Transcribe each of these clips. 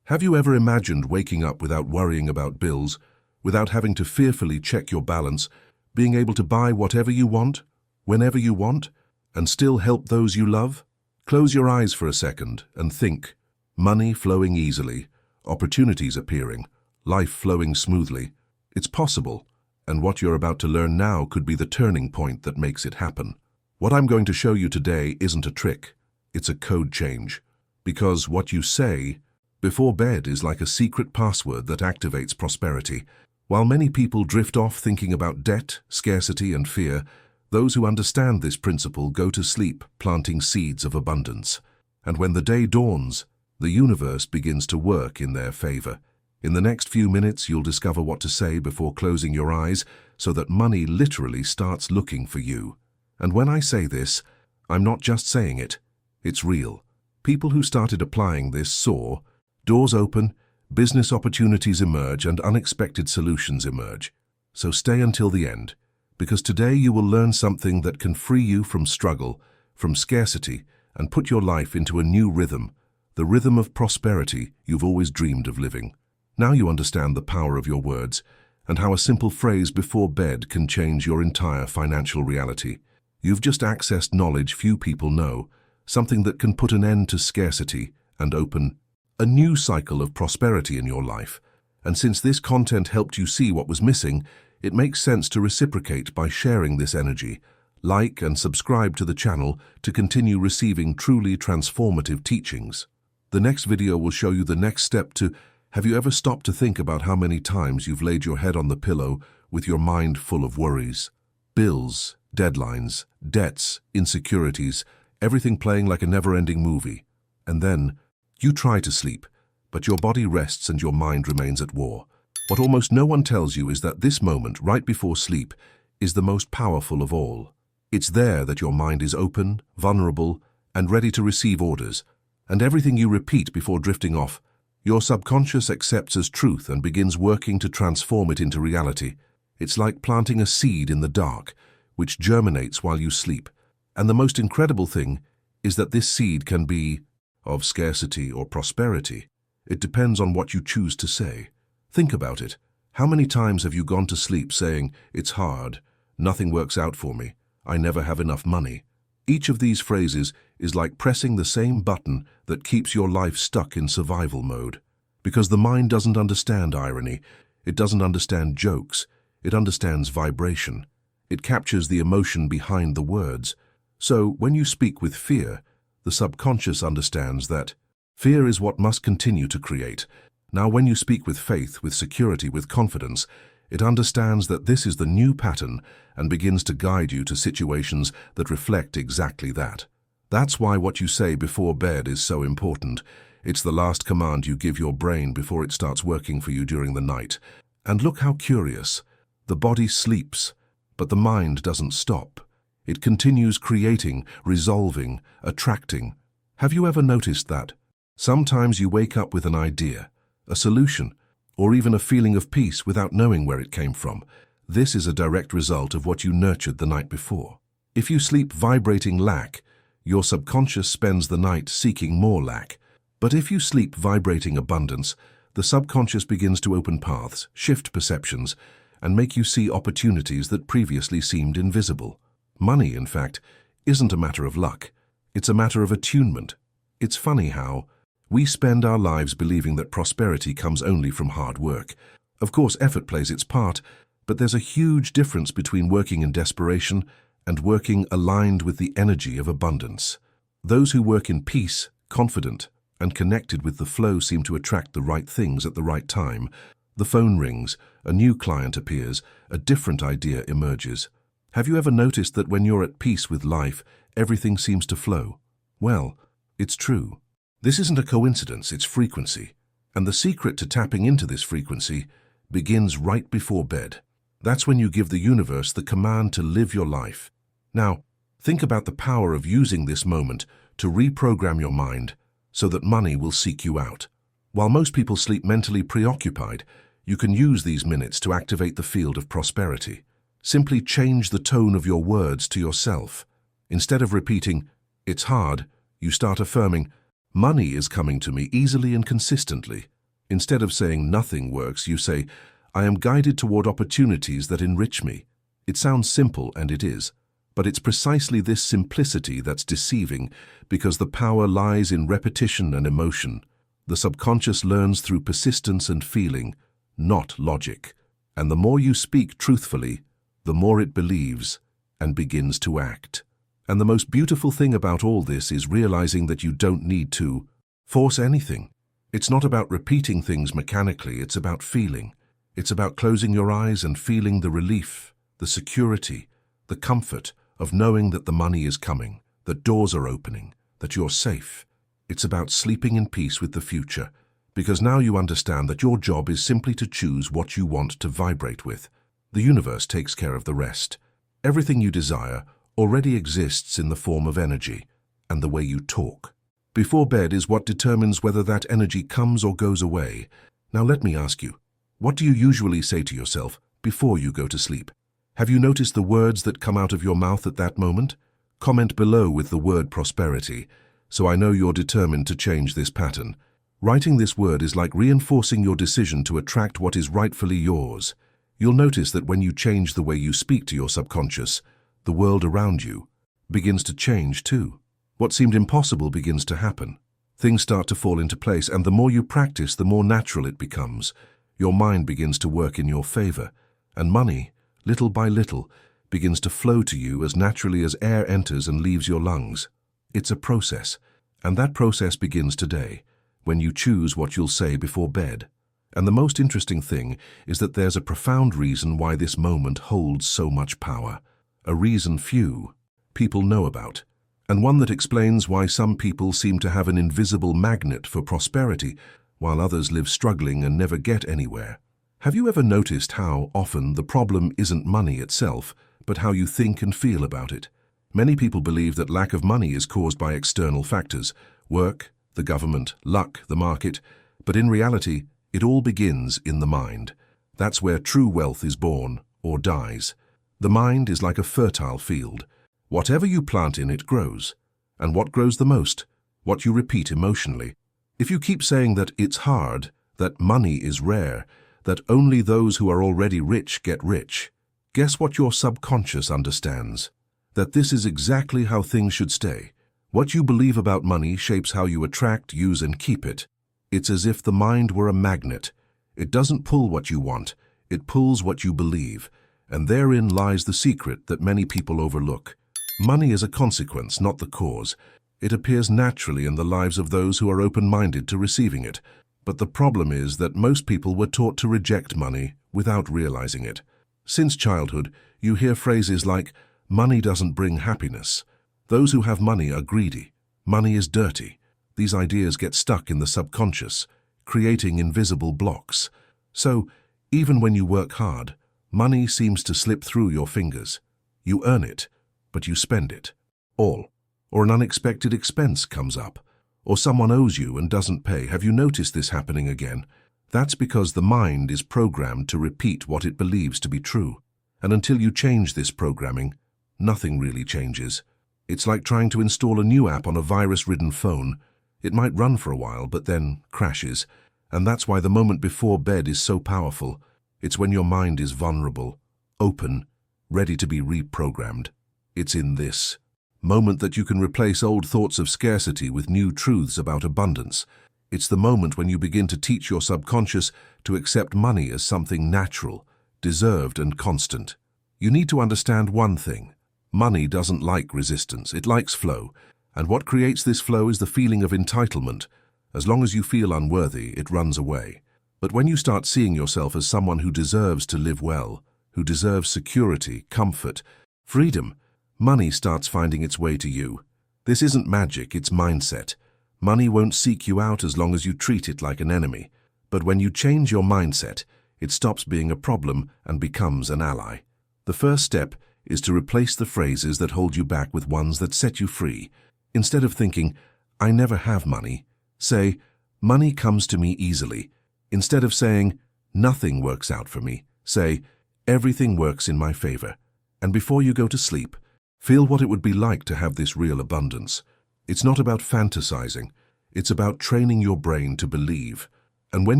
Have you ever imagined waking up without worrying about bills, without having to fearfully check your balance, being able to buy whatever you want, whenever you want, and still help those you love? Close your eyes for a second and think. Money flowing easily, opportunities appearing, life flowing smoothly. It's possible, and what you're about to learn now could be the turning point that makes it happen. What I'm going to show you today isn't a trick, it's a code change. Because what you say before bed is like a secret password that activates prosperity. While many people drift off thinking about debt, scarcity, and fear, those who understand this principle go to sleep planting seeds of abundance. And when the day dawns, the universe begins to work in their favor. In the next few minutes, you'll discover what to say before closing your eyes so that money literally starts looking for you. And when I say this, I'm not just saying it. It's real. People who started applying this saw doors open, business opportunities emerge, and unexpected solutions emerge. So stay until the end, because today you will learn something that can free you from struggle, from scarcity, and put your life into a new rhythm, the rhythm of prosperity you've always dreamed of living. Now you understand the power of your words, and how a simple phrase before bed can change your entire financial reality. You've just accessed knowledge few people know, something that can put an end to scarcity and open a new cycle of prosperity in your life. And since this content helped you see what was missing, it makes sense to reciprocate by sharing this energy. Like and subscribe to the channel to continue receiving truly transformative teachings. The next video will show you the next step to. Have you ever stopped to think about how many times you've laid your head on the pillow with your mind full of worries? Bills, deadlines, debts, insecurities, everything playing like a never-ending movie. And then, you try to sleep, but your body rests and your mind remains at war. What almost no one tells you is that this moment, right before sleep, is the most powerful of all. It's there that your mind is open, vulnerable, and ready to receive orders. And everything you repeat before drifting off, your subconscious accepts as truth and begins working to transform it into reality. It's like planting a seed in the dark, which germinates while you sleep. And the most incredible thing is that this seed can be of scarcity or prosperity. It depends on what you choose to say. Think about it. How many times have you gone to sleep saying, "It's hard, nothing works out for me, I never have enough money"? Each of these phrases is like pressing the same button that keeps your life stuck in survival mode. Because the mind doesn't understand irony, it doesn't understand jokes, it understands vibration. It captures the emotion behind the words. So when you speak with fear, the subconscious understands that fear is what must continue to create. Now when you speak with faith, with security, with confidence, it understands that this is the new pattern and begins to guide you to situations that reflect exactly that. That's why what you say before bed is so important. It's the last command you give your brain before it starts working for you during the night. And look how curious. The body sleeps, but the mind doesn't stop. It continues creating, resolving, attracting. Have you ever noticed that? Sometimes you wake up with an idea, a solution, or even a feeling of peace without knowing where it came from. This is a direct result of what you nurtured the night before. If you sleep vibrating lack, your subconscious spends the night seeking more lack. But if you sleep vibrating abundance, the subconscious begins to open paths, shift perceptions, and make you see opportunities that previously seemed invisible. Money, in fact, isn't a matter of luck. It's a matter of attunement. It's funny how we spend our lives believing that prosperity comes only from hard work. Of course, effort plays its part, but there's a huge difference between working in desperation and working aligned with the energy of abundance. Those who work in peace, confident, and connected with the flow seem to attract the right things at the right time. The phone rings, a new client appears, a different idea emerges. Have you ever noticed that when you're at peace with life, everything seems to flow? Well, it's true. This isn't a coincidence, it's frequency. And the secret to tapping into this frequency begins right before bed. That's when you give the universe the command to live your life. Now, think about the power of using this moment to reprogram your mind so that money will seek you out. While most people sleep mentally preoccupied, you can use these minutes to activate the field of prosperity. Simply change the tone of your words to yourself. Instead of repeating, "It's hard," you start affirming, "Money is coming to me easily and consistently." Instead of saying nothing works, you say, I am guided toward opportunities that enrich me. It sounds simple, and it is. But it's precisely this simplicity that's deceiving, because the power lies in repetition and emotion. The subconscious learns through persistence and feeling, not logic. And the more you speak truthfully, the more it believes and begins to act. And the most beautiful thing about all this is realizing that you don't need to force anything. It's not about repeating things mechanically, it's about feeling. It's about closing your eyes and feeling the relief, the security, the comfort of knowing that the money is coming, that doors are opening, that you're safe. It's about sleeping in peace with the future, because now you understand that your job is simply to choose what you want to vibrate with. The universe takes care of the rest. Everything you desire already exists in the form of energy and the way you talk. Before bed is what determines whether that energy comes or goes away. Now let me ask you, what do you usually say to yourself before you go to sleep? Have you noticed the words that come out of your mouth at that moment? Comment below with the word prosperity, so I know you're determined to change this pattern. Writing this word is like reinforcing your decision to attract what is rightfully yours. You'll notice that when you change the way you speak to your subconscious, the world around you begins to change too. What seemed impossible begins to happen. Things start to fall into place, and the more you practice, the more natural it becomes. Your mind begins to work in your favor, and money, little by little, begins to flow to you as naturally as air enters and leaves your lungs. It's a process, and that process begins today, when you choose what you'll say before bed. And the most interesting thing is that there's a profound reason why this moment holds so much power. A reason few people know about, and one that explains why some people seem to have an invisible magnet for prosperity, while others live struggling and never get anywhere. Have you ever noticed how often the problem isn't money itself, but how you think and feel about it? Many people believe that lack of money is caused by external factors, work, the government, luck, the market, but in reality, it all begins in the mind. That's where true wealth is born or dies. The mind is like a fertile field. Whatever you plant in it grows. And what grows the most? What you repeat emotionally. If you keep saying that it's hard, that money is rare, that only those who are already rich get rich, guess what your subconscious understands? That this is exactly how things should stay. What you believe about money shapes how you attract, use, and keep it. It's as if the mind were a magnet. It doesn't pull what you want, it pulls what you believe. And therein lies the secret that many people overlook. Money is a consequence, not the cause. It appears naturally in the lives of those who are open-minded to receiving it. But the problem is that most people were taught to reject money without realizing it. Since childhood, you hear phrases like, money doesn't bring happiness. Those who have money are greedy. Money is dirty. These ideas get stuck in the subconscious, creating invisible blocks. So, even when you work hard, money seems to slip through your fingers. You earn it, but you spend it all. Or an unexpected expense comes up, or someone owes you and doesn't pay. Have you noticed this happening again? That's because the mind is programmed to repeat what it believes to be true. And until you change this programming, nothing really changes. It's like trying to install a new app on a virus-ridden phone. It might run for a while, but then crashes. And that's why the moment before bed is so powerful. It's when your mind is vulnerable, open, ready to be reprogrammed. It's in this moment that you can replace old thoughts of scarcity with new truths about abundance. It's the moment when you begin to teach your subconscious to accept money as something natural, deserved, and constant. You need to understand one thing. Money doesn't like resistance, it likes flow. And what creates this flow is the feeling of entitlement. As long as you feel unworthy, it runs away. But when you start seeing yourself as someone who deserves to live well, who deserves security, comfort, freedom, money starts finding its way to you. This isn't magic, it's mindset. Money won't seek you out as long as you treat it like an enemy. But when you change your mindset, it stops being a problem and becomes an ally. The first step is to replace the phrases that hold you back with ones that set you free. Instead of thinking, I never have money, say, money comes to me easily. Instead of saying, nothing works out for me, say, everything works in my favor. And before you go to sleep, feel what it would be like to have this real abundance. It's not about fantasizing. It's about training your brain to believe. And when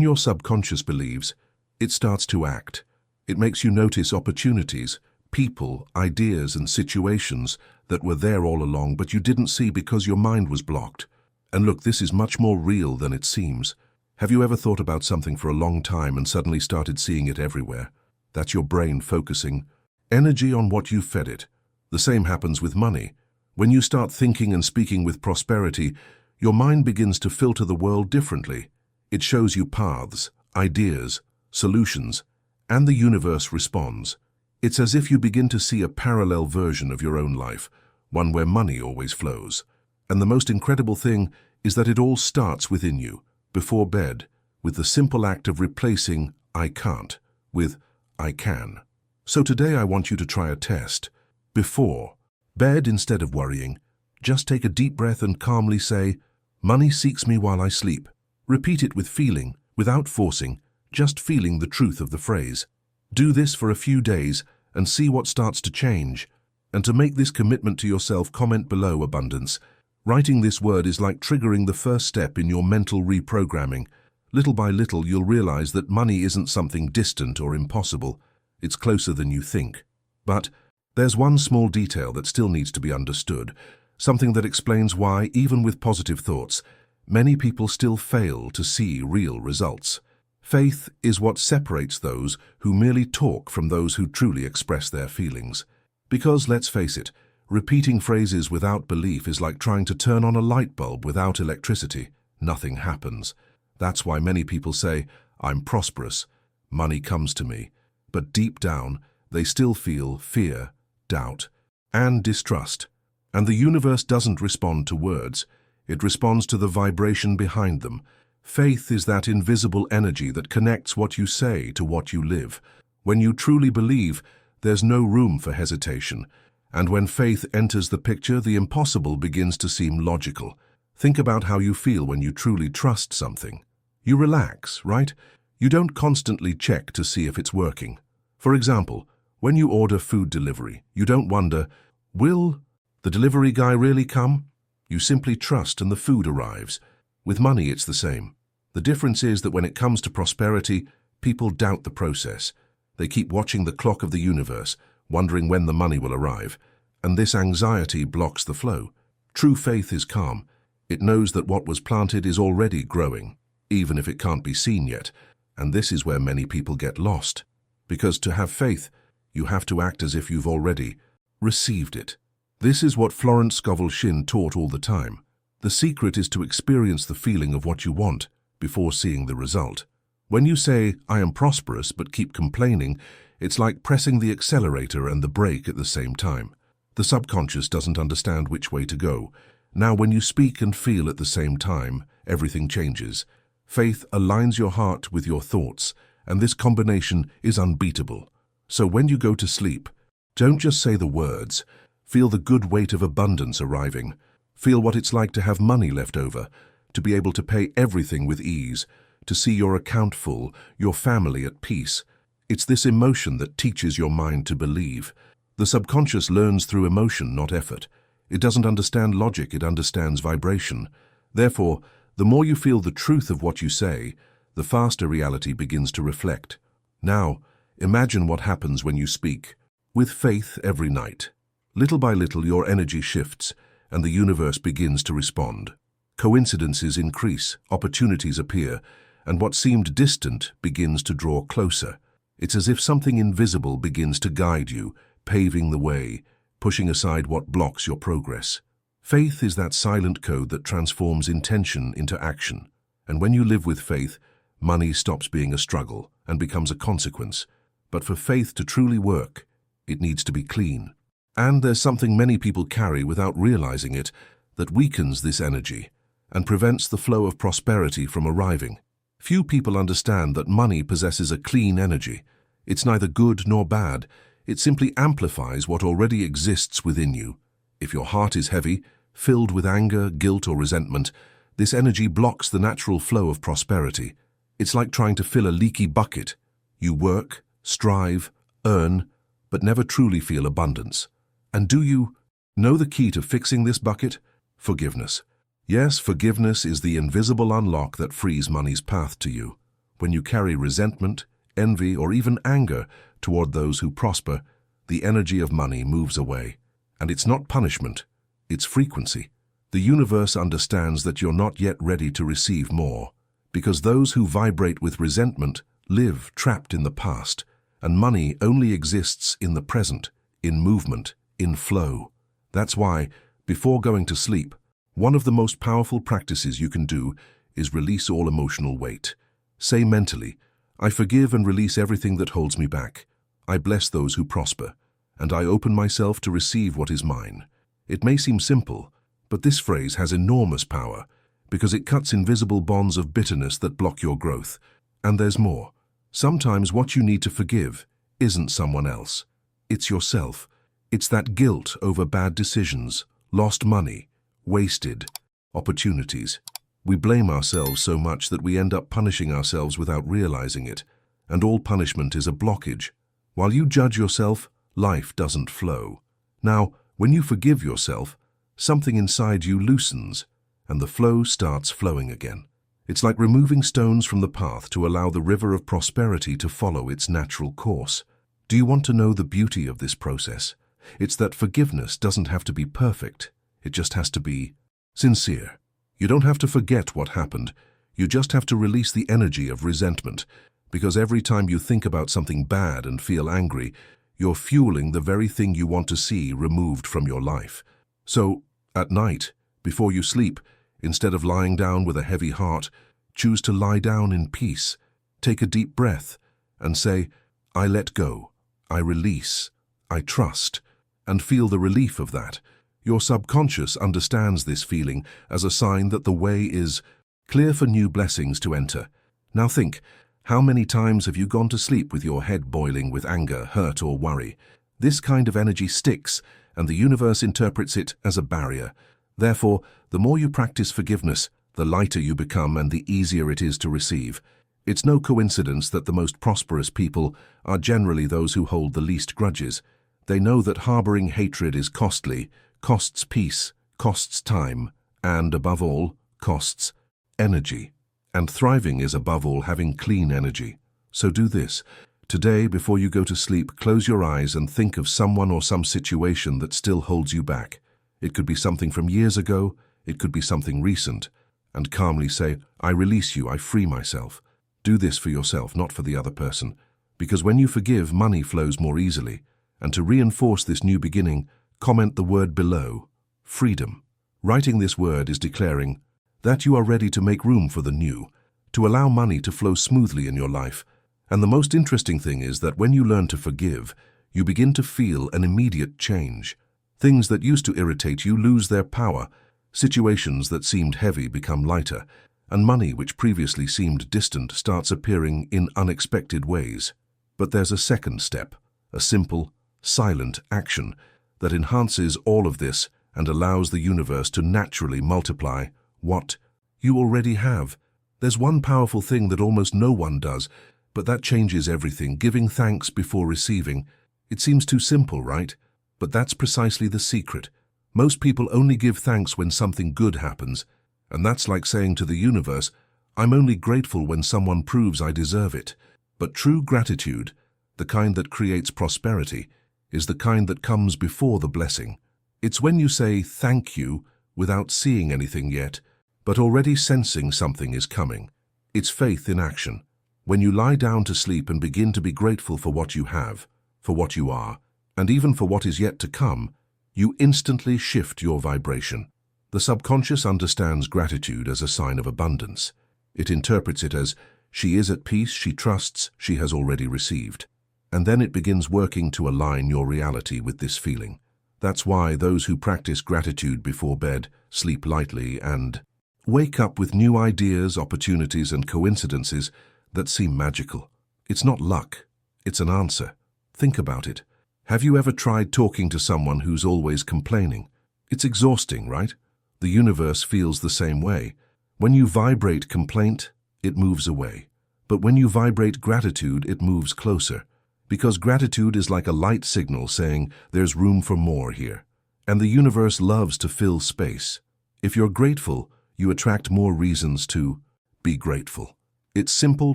your subconscious believes, it starts to act. It makes you notice opportunities, people, ideas, and situations that were there all along but you didn't see because your mind was blocked. And look, this is much more real than it seems. Have you ever thought about something for a long time and suddenly started seeing it everywhere? That's your brain focusing energy on what you fed it. The same happens with money. When you start thinking and speaking with prosperity, your mind begins to filter the world differently. It shows you paths, ideas, solutions, and the universe responds. It's as if you begin to see a parallel version of your own life, one where money always flows. And the most incredible thing is that it all starts within you, before bed, with the simple act of replacing "I can't" with "I can." So today I want you to try a test. Before bed, instead of worrying, just take a deep breath and calmly say, "Money seeks me while I sleep." Repeat it with feeling, without forcing, just feeling the truth of the phrase. Do this for a few days and see what starts to change. And to make this commitment to yourself, comment below abundance. Writing this word is like triggering the first step in your mental reprogramming. Little by little, you'll realize that money isn't something distant or impossible. It's closer than you think. But there's one small detail that still needs to be understood, something that explains why, even with positive thoughts, many people still fail to see real results. Faith is what separates those who merely talk from those who truly express their feelings. Because, let's face it, repeating phrases without belief is like trying to turn on a light bulb without electricity. Nothing happens. That's why many people say, "I'm prosperous, money comes to me." But deep down, they still feel fear, doubt, and distrust. And the universe doesn't respond to words. It responds to the vibration behind them. Faith is that invisible energy that connects what you say to what you live. When you truly believe, there's no room for hesitation. And when faith enters the picture, the impossible begins to seem logical. Think about how you feel when you truly trust something. You relax, right? You don't constantly check to see if it's working. For example, when you order food delivery, you don't wonder, "Will the delivery guy really come?" You simply trust and the food arrives. With money, it's the same. The difference is that when it comes to prosperity, people doubt the process. They keep watching the clock of the universe, wondering when the money will arrive. And this anxiety blocks the flow. True faith is calm. It knows that what was planted is already growing, even if it can't be seen yet. And this is where many people get lost. Because to have faith, you have to act as if you've already received it. This is what Florence Scovel Shinn taught all the time. The secret is to experience the feeling of what you want before seeing the result. When you say, "I am prosperous," but keep complaining, it's like pressing the accelerator and the brake at the same time. The subconscious doesn't understand which way to go. Now, when you speak and feel at the same time, everything changes. Faith aligns your heart with your thoughts, and this combination is unbeatable. So when you go to sleep, don't just say the words. Feel the good weight of abundance arriving. Feel what it's like to have money left over, to be able to pay everything with ease, to see your account full, your family at peace. It's this emotion that teaches your mind to believe. The subconscious learns through emotion, not effort. It doesn't understand logic, it understands vibration. Therefore, the more you feel the truth of what you say, the faster reality begins to reflect. Now, imagine what happens when you speak with faith every night. Little by little, your energy shifts, and the universe begins to respond. Coincidences increase, opportunities appear, and what seemed distant begins to draw closer. It's as if something invisible begins to guide you, paving the way, pushing aside what blocks your progress. Faith is that silent code that transforms intention into action. And when you live with faith, money stops being a struggle and becomes a consequence. But for faith to truly work, it needs to be clean. And there's something many people carry without realizing it that weakens this energy and prevents the flow of prosperity from arriving. Few people understand that money possesses a clean energy. It's neither good nor bad. It simply amplifies what already exists within you. If your heart is heavy, filled with anger, guilt, or resentment, this energy blocks the natural flow of prosperity. It's like trying to fill a leaky bucket. You work, strive, earn, but never truly feel abundance. And do you know the key to fixing this bucket? Forgiveness. Yes, forgiveness is the invisible unlock that frees money's path to you. When you carry resentment, envy, or even anger toward those who prosper, the energy of money moves away. And it's not punishment, it's frequency. The universe understands that you're not yet ready to receive more, because those who vibrate with resentment live trapped in the past, and money only exists in the present, in movement, in flow. That's why, before going to sleep, one of the most powerful practices you can do is release all emotional weight. Say mentally, I forgive and release everything that holds me back. I bless those who prosper, and I open myself to receive what is mine. It may seem simple, but this phrase has enormous power because it cuts invisible bonds of bitterness that block your growth. And there's more. Sometimes what you need to forgive isn't someone else. It's yourself. It's that guilt over bad decisions, lost money, wasted opportunities. We blame ourselves so much that we end up punishing ourselves without realizing it, and all punishment is a blockage. While you judge yourself, life doesn't flow. Now, when you forgive yourself, something inside you loosens, and the flow starts flowing again. It's like removing stones from the path to allow the river of prosperity to follow its natural course. Do you want to know the beauty of this process? It's that forgiveness doesn't have to be perfect. It just has to be sincere. You don't have to forget what happened. You just have to release the energy of resentment, because every time you think about something bad and feel angry, you're fueling the very thing you want to see removed from your life. So, at night, before you sleep, instead of lying down with a heavy heart, choose to lie down in peace. Take a deep breath and say, I let go, I release, I trust, and feel the relief of that. Your subconscious understands this feeling as a sign that the way is clear for new blessings to enter. Now think, how many times have you gone to sleep with your head boiling with anger, hurt, or worry? This kind of energy sticks, and the universe interprets it as a barrier. Therefore, the more you practice forgiveness, the lighter you become and the easier it is to receive. It's no coincidence that the most prosperous people are generally those who hold the least grudges. They know that harboring hatred is costly, costs peace, costs time, and, above all, costs energy. And thriving is, above all, having clean energy. So do this. Today, before you go to sleep, close your eyes and think of someone or some situation that still holds you back. It could be something from years ago, it could be something recent, and calmly say, I release you, I free myself. Do this for yourself, not for the other person, because when you forgive, money flows more easily. And to reinforce this new beginning, comment the word below, freedom. Writing this word is declaring that you are ready to make room for the new, to allow money to flow smoothly in your life. And the most interesting thing is that when you learn to forgive, you begin to feel an immediate change. Things that used to irritate you lose their power, situations that seemed heavy become lighter, and money which previously seemed distant starts appearing in unexpected ways. But there's a second step, a simple, silent action that enhances all of this and allows the universe to naturally multiply what you already have. There's one powerful thing that almost no one does, but that changes everything, giving thanks before receiving. It seems too simple, right? But that's precisely the secret. Most people only give thanks when something good happens, and that's like saying to the universe, I'm only grateful when someone proves I deserve it. But true gratitude, the kind that creates prosperity, is the kind that comes before the blessing. It's when you say thank you without seeing anything yet, but already sensing something is coming. It's faith in action. When you lie down to sleep and begin to be grateful for what you have, for what you are, and even for what is yet to come, you instantly shift your vibration. The subconscious understands gratitude as a sign of abundance. It interprets it as, she is at peace, she trusts, she has already received. And then it begins working to align your reality with this feeling. That's why those who practice gratitude before bed sleep lightly and wake up with new ideas, opportunities, and coincidences that seem magical. It's not luck, it's an answer. Think about it. Have you ever tried talking to someone who's always complaining? It's exhausting, right? The universe feels the same way. When you vibrate complaint, it moves away. But when you vibrate gratitude, it moves closer. Because gratitude is like a light signal saying there's room for more here. And the universe loves to fill space. If you're grateful, you attract more reasons to be grateful. It's simple,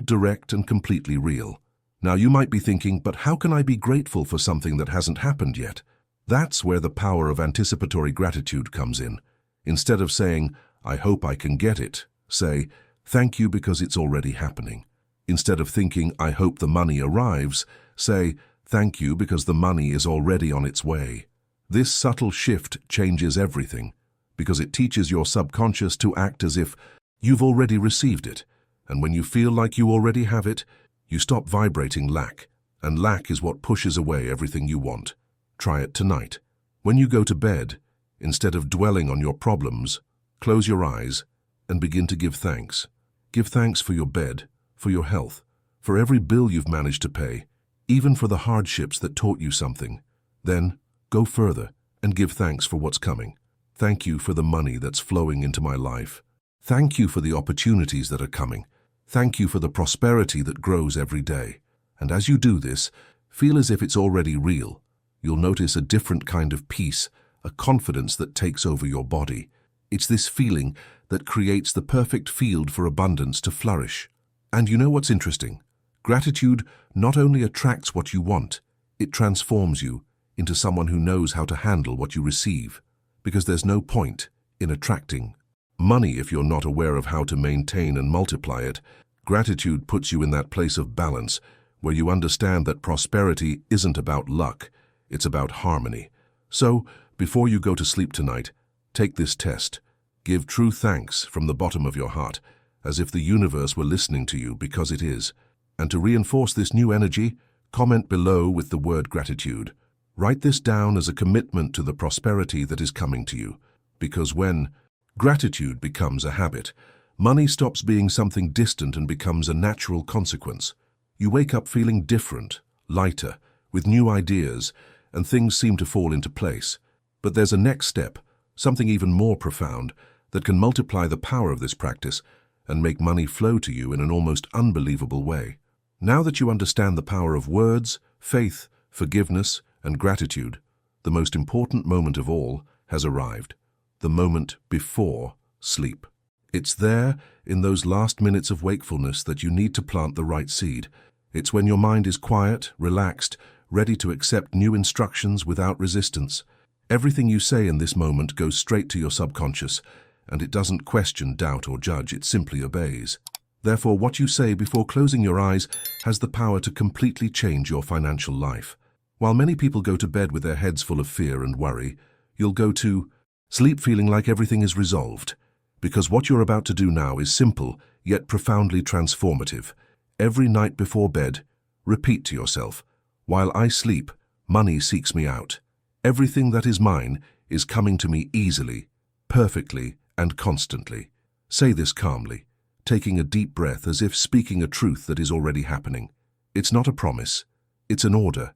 direct, and completely real. Now you might be thinking, but how can I be grateful for something that hasn't happened yet? That's where the power of anticipatory gratitude comes in. Instead of saying, I hope I can get it, say, thank you because it's already happening. Instead of thinking, I hope the money arrives, say, thank you because the money is already on its way. This subtle shift changes everything, because it teaches your subconscious to act as if you've already received it. And when you feel like you already have it, you stop vibrating lack, and lack is what pushes away everything you want. Try it tonight. When you go to bed, instead of dwelling on your problems, close your eyes and begin to give thanks. Give thanks for your bed, for your health, for every bill you've managed to pay, even for the hardships that taught you something. Then, go further and give thanks for what's coming. Thank you for the money that's flowing into my life. Thank you for the opportunities that are coming. Thank you for the prosperity that grows every day. And as you do this, feel as if it's already real. You'll notice a different kind of peace, a confidence that takes over your body. It's this feeling that creates the perfect field for abundance to flourish. And you know what's interesting? Gratitude not only attracts what you want, it transforms you into someone who knows how to handle what you receive. Because there's no point in attracting money if you're not aware of how to maintain and multiply it. Gratitude puts you in that place of balance where you understand that prosperity isn't about luck, it's about harmony. So, before you go to sleep tonight, take this test. Give true thanks from the bottom of your heart, as if the universe were listening to you, because it is. And to reinforce this new energy, comment below with the word gratitude. Write this down as a commitment to the prosperity that is coming to you. Because when gratitude becomes a habit, money stops being something distant and becomes a natural consequence. You wake up feeling different, lighter, with new ideas, and things seem to fall into place. But there's a next step, something even more profound, that can multiply the power of this practice and make money flow to you in an almost unbelievable way. Now that you understand the power of words, faith, forgiveness, and gratitude, the most important moment of all has arrived, the moment before sleep. It's there, in those last minutes of wakefulness, that you need to plant the right seed. It's when your mind is quiet, relaxed, ready to accept new instructions without resistance. Everything you say in this moment goes straight to your subconscious, and it doesn't question, doubt, or judge, it simply obeys. Therefore, what you say before closing your eyes has the power to completely change your financial life. While many people go to bed with their heads full of fear and worry, you'll go to sleep feeling like everything is resolved. Because what you're about to do now is simple, yet profoundly transformative. Every night before bed, repeat to yourself, while I sleep, money seeks me out. Everything that is mine is coming to me easily, perfectly, and constantly. Say this calmly, taking a deep breath as if speaking a truth that is already happening. It's not a promise, it's an order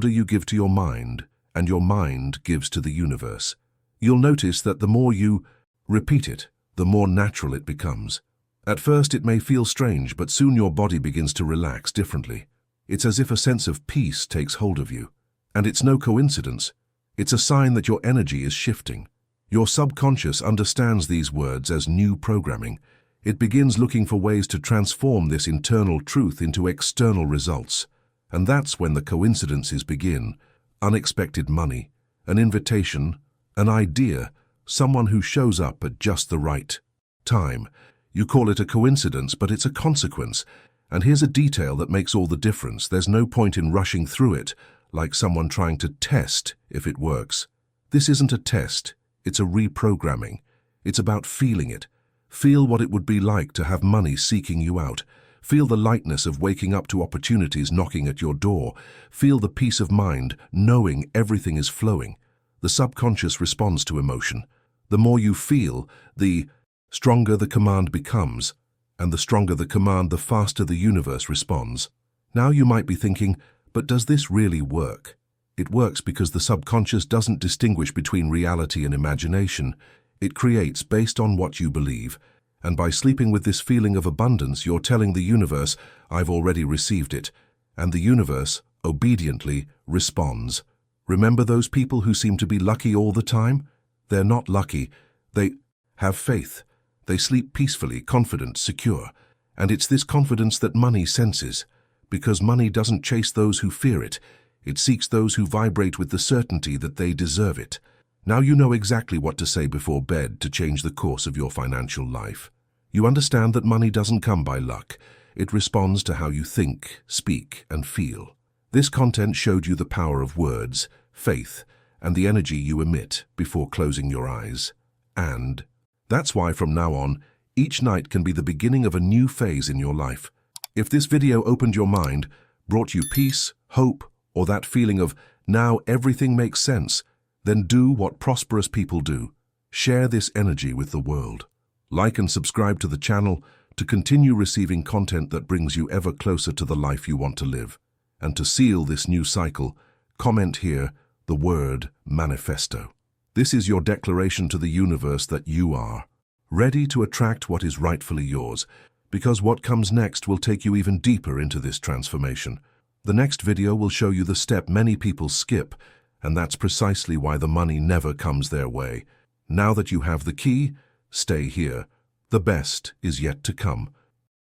you give to your mind, and your mind gives to the universe. You'll notice that the more you repeat it, the more natural it becomes. At first it may feel strange, but soon your body begins to relax differently. It's as if a sense of peace takes hold of you. And it's no coincidence. It's a sign that your energy is shifting. Your subconscious understands these words as new programming. It begins looking for ways to transform this internal truth into external results. And that's when the coincidences begin. Unexpected money, an invitation, an idea, someone who shows up at just the right time. You call it a coincidence, but it's a consequence. And here's a detail that makes all the difference. There's no point in rushing through it, like someone trying to test if it works. This isn't a test, it's a reprogramming. It's about feeling it. Feel what it would be like to have money seeking you out. Feel the lightness of waking up to opportunities knocking at your door. Feel the peace of mind, knowing everything is flowing. The subconscious responds to emotion. The more you feel, the stronger the command becomes. And the stronger the command, the faster the universe responds. Now you might be thinking, but does this really work? It works because the subconscious doesn't distinguish between reality and imagination. It creates based on what you believe. And by sleeping with this feeling of abundance, you're telling the universe, I've already received it. And the universe, obediently, responds. Remember those people who seem to be lucky all the time? They're not lucky. They have faith. They sleep peacefully, confident, secure. And it's this confidence that money senses, because money doesn't chase those who fear it. It seeks those who vibrate with the certainty that they deserve it. Now you know exactly what to say before bed to change the course of your financial life. You understand that money doesn't come by luck. It responds to how you think, speak, and feel. This content showed you the power of words, faith, and the energy you emit before closing your eyes. And that's why from now on, each night can be the beginning of a new phase in your life. If this video opened your mind, brought you peace, hope, or that feeling of, now everything makes sense, then do what prosperous people do. Share this energy with the world. Like and subscribe to the channel to continue receiving content that brings you ever closer to the life you want to live. And to seal this new cycle, comment here the word manifesto. This is your declaration to the universe that you are ready to attract what is rightfully yours, because what comes next will take you even deeper into this transformation. The next video will show you the step many people skip, and that's precisely why the money never comes their way. Now that you have the key, stay here. The best is yet to come.